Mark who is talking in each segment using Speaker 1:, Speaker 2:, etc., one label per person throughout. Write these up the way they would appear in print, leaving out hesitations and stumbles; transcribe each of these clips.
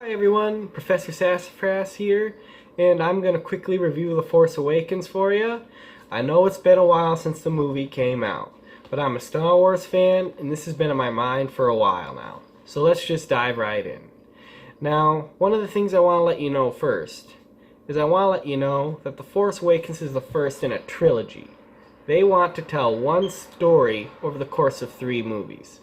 Speaker 1: Hi everyone, Professor Sassafras here, and I'm going to quickly review The Force Awakens for you. I know it's been a while since the movie came out, but I'm a Star Wars fan, and this has been in my mind for a while now. So let's just dive right in. Now, one of the things I want to let you know first is I want to let you know that The Force Awakens is the first in a trilogy. They want to tell one story over the course of 3 movies.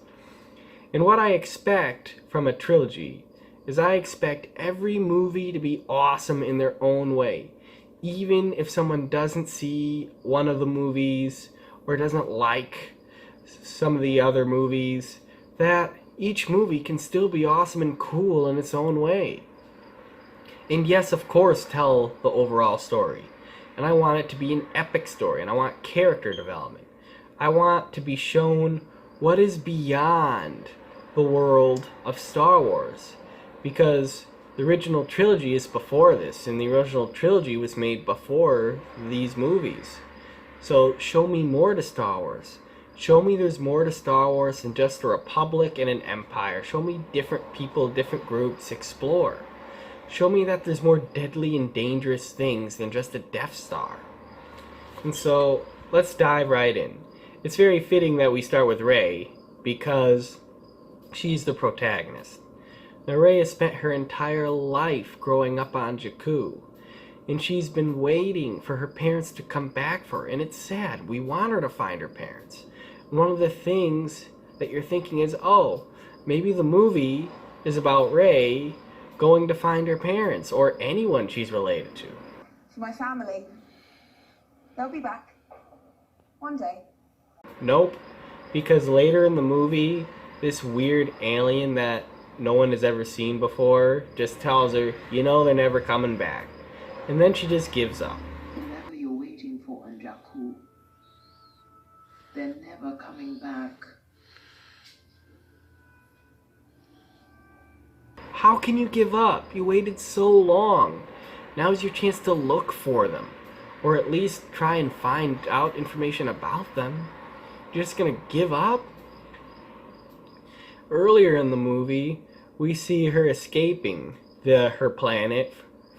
Speaker 1: And what I expect from a trilogy is I expect every movie to be awesome in their own way. Even if someone doesn't see one of the movies or doesn't like some of the other movies, that each movie can still be awesome and cool in its own way. And yes, of course, tell the overall story. And I want it to be an epic story, and I want character development. I want to be shown what is beyond the world of Star Wars. Because the original trilogy is before this, and the original trilogy was made before these movies. So show me more to Star Wars. Show me there's more to Star Wars than just a republic and an empire. Show me different people, different groups explore. Show me that there's more deadly and dangerous things than just a Death Star. And so let's dive right in. It's very fitting that we start with Rey because she's the protagonist. Now, Rey has spent her entire life growing up on Jakku, and she's been waiting for her parents to come back for her, and it's sad. We want her to find her parents. And one of the things that you're thinking is, oh, maybe the movie is about Rey going to find her parents, or anyone she's related to.
Speaker 2: For my family. They'll be back. One day.
Speaker 1: Nope, because later in the movie, this weird alien that no one has ever seen before just tells her, you know, they're never coming back. And then she just gives up.
Speaker 3: Whatever you're waiting for on Jakku, they're never coming back.
Speaker 1: How can you give up? You waited so long. Now's your chance to look for them. Or at least try and find out information about them. You're just gonna give up? Earlier in the movie, we see her escaping her planet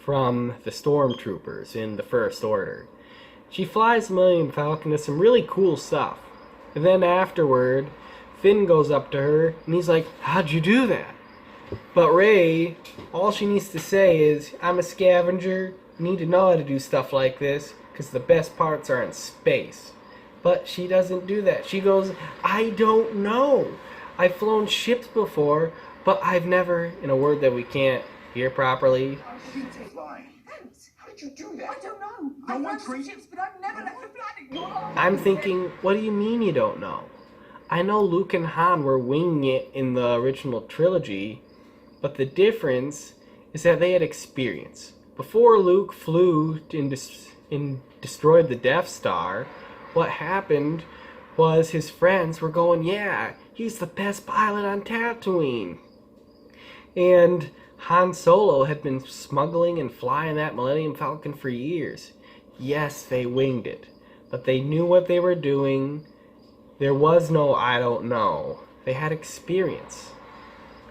Speaker 1: from the stormtroopers in the First Order. She flies the Millennium Falcon to some really cool stuff. And then afterward, Finn goes up to her and he's like, how'd you do that? But Rey, all she needs to say is, I'm a scavenger, you need to know how to do stuff like this, because the best parts are in space. But she doesn't do that. She goes, I don't know. I've flown ships before, but I've never, in a word that we can't hear properly.
Speaker 4: How did you take lying?
Speaker 2: Thanks.
Speaker 4: How did you do that?
Speaker 2: I don't know.
Speaker 4: No
Speaker 2: I've
Speaker 4: one
Speaker 2: run some
Speaker 4: treated-
Speaker 2: ships, but I've never left the planet. You're not.
Speaker 1: I'm thinking, what do you mean you don't know? I know Luke and Han were winging it in the original trilogy, but the difference is that they had experience. Before Luke flew and destroyed the Death Star, what happened was his friends were going, yeah, he's the best pilot on Tatooine. And Han Solo had been smuggling and flying that Millennium Falcon for years. Yes, they winged it, but they knew what they were doing. There was no I don't know. They had experience.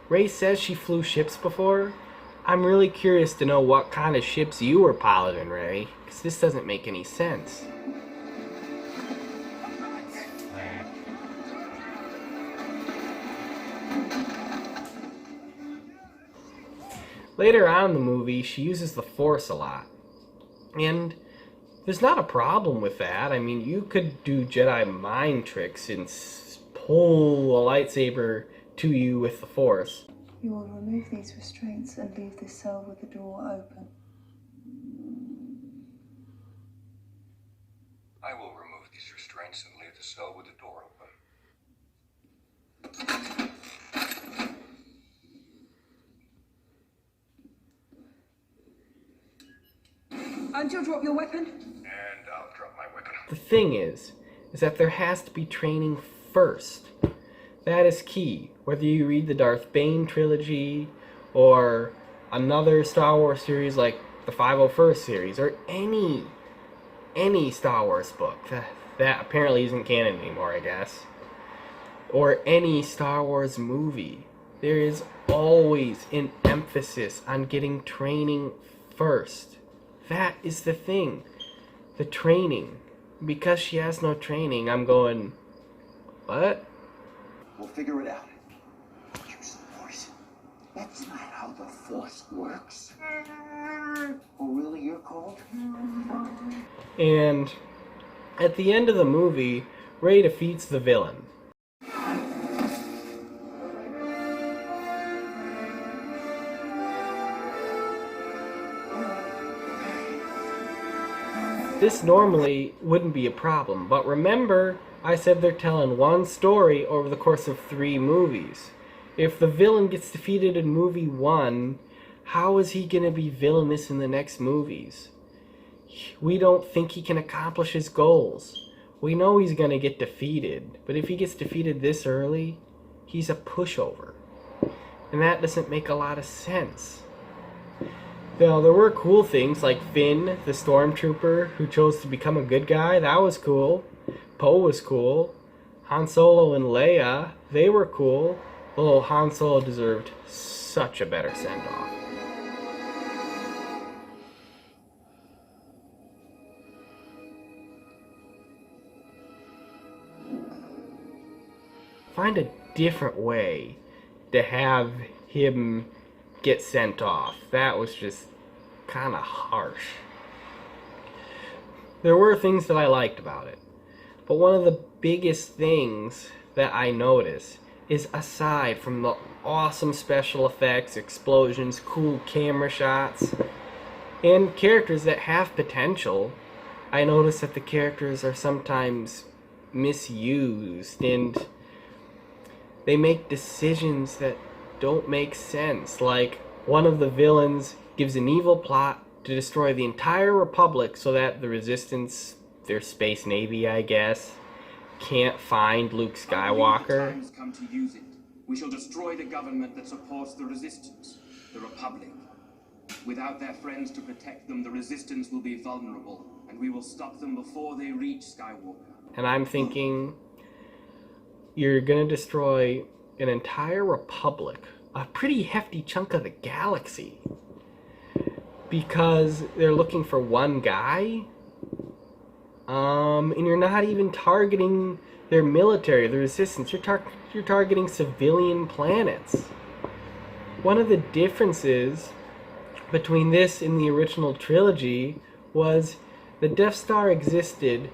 Speaker 1: Rey says she flew ships before. I'm really curious to know what kind of ships you were piloting, Rey, because this doesn't make any sense. Later on in the movie, she uses the Force a lot. And there's not a problem with that. I mean, you could do Jedi mind tricks and pull a lightsaber to you with the Force.
Speaker 5: You will remove these restraints and leave this cell with the door open.
Speaker 6: I will remove these restraints and leave the cell with the door open.
Speaker 2: Until drop your weapon.
Speaker 6: And I'll drop my weapon.
Speaker 1: The thing is that there has to be training first. That is key. Whether you read the Darth Bane trilogy or another Star Wars series like the 501st series or any Star Wars book that apparently isn't canon anymore, I guess, or any Star Wars movie, there is always an emphasis on getting training first. That is the thing. The training. Because she has no training, I'm going, what?
Speaker 6: We'll figure it out.
Speaker 3: Use the Force. That's not how the Force works. Oh, really? You're cold?
Speaker 1: And at the end of the movie, Rey defeats the villain. This normally wouldn't be a problem, but remember, I said they're telling one story over the course of 3 movies. If the villain gets defeated in movie 1, how is he going to be villainous in the next movies? We don't think he can accomplish his goals. We know he's going to get defeated, but if he gets defeated this early, he's a pushover. And that doesn't make a lot of sense. Now, there were cool things like Finn, the stormtrooper, who chose to become a good guy. That was cool. Poe was cool. Han Solo and Leia, they were cool. Although Han Solo deserved such a better send-off. Find a different way to have him get sent off. That was just kind of harsh. There were things that I liked about it, but one of the biggest things that I noticed is, aside from the awesome special effects, explosions, cool camera shots, and characters that have potential, I noticed that the characters are sometimes misused, and they make decisions that don't make sense. Like, one of the villains gives an evil plot to destroy the entire Republic so that the Resistance, their space navy, I guess, can't find Luke Skywalker.
Speaker 4: The time has come to use it. We shall destroy the government that supports the Resistance, the Republic. Without their friends to protect them, the Resistance will be vulnerable, and we will stop them before they reach Skywalker.
Speaker 1: And I'm thinking, you're gonna destroy an entire Republic, a pretty hefty chunk of the galaxy, because they're looking for one guy? And you're not even targeting their military, the Resistance. You're targeting civilian planets. One of the differences between this and the original trilogy was the Death Star existed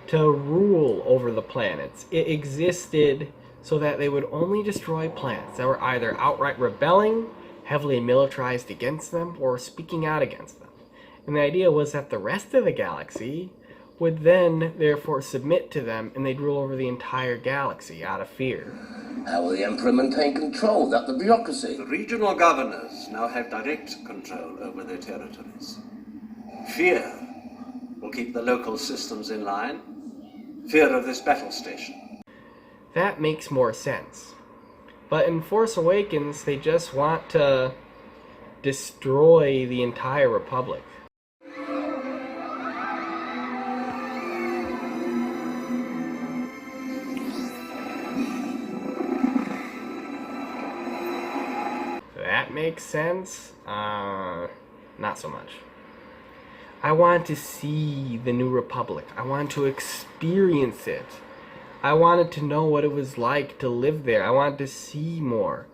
Speaker 1: to rule over the planets. It existed so that they would only destroy planets that were either outright rebelling, heavily militarized against them, or speaking out against them. And the idea was that the rest of the galaxy would then therefore submit to them, and they'd rule over the entire galaxy out of fear.
Speaker 7: How will the Emperor maintain control without the bureaucracy?
Speaker 8: The regional governors now have direct control over their territories. Fear will keep the local systems in line. Fear of this battle station.
Speaker 1: That makes more sense. But in Force Awakens, they just want to destroy the entire Republic. That makes sense? Not so much. I want to see the New Republic. I want to experience it. I wanted to know what it was like to live there. I wanted to see more.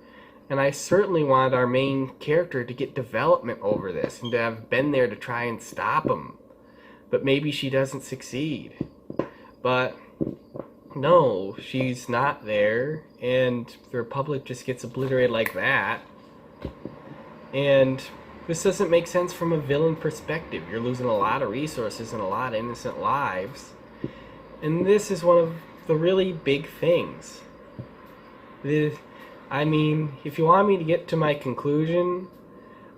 Speaker 1: And I certainly wanted our main character to get development over this and to have been there to try and stop him. But maybe she doesn't succeed. But no, she's not there, and the Republic just gets obliterated like that. And this doesn't make sense from a villain perspective. You're losing a lot of resources and a lot of innocent lives. And this is one of the really big things. I mean, if you want me to get to my conclusion,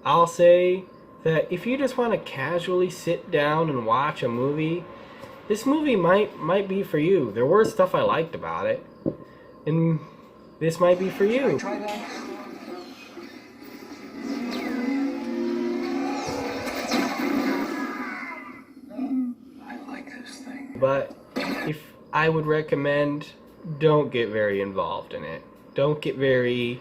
Speaker 1: I'll say that if you just want to casually sit down and watch a movie, this movie might be for you. There were stuff I liked about it, and this might be for you.
Speaker 3: Try that.
Speaker 8: I like this thing.
Speaker 1: But if I would recommend, don't get very involved in it. Don't get very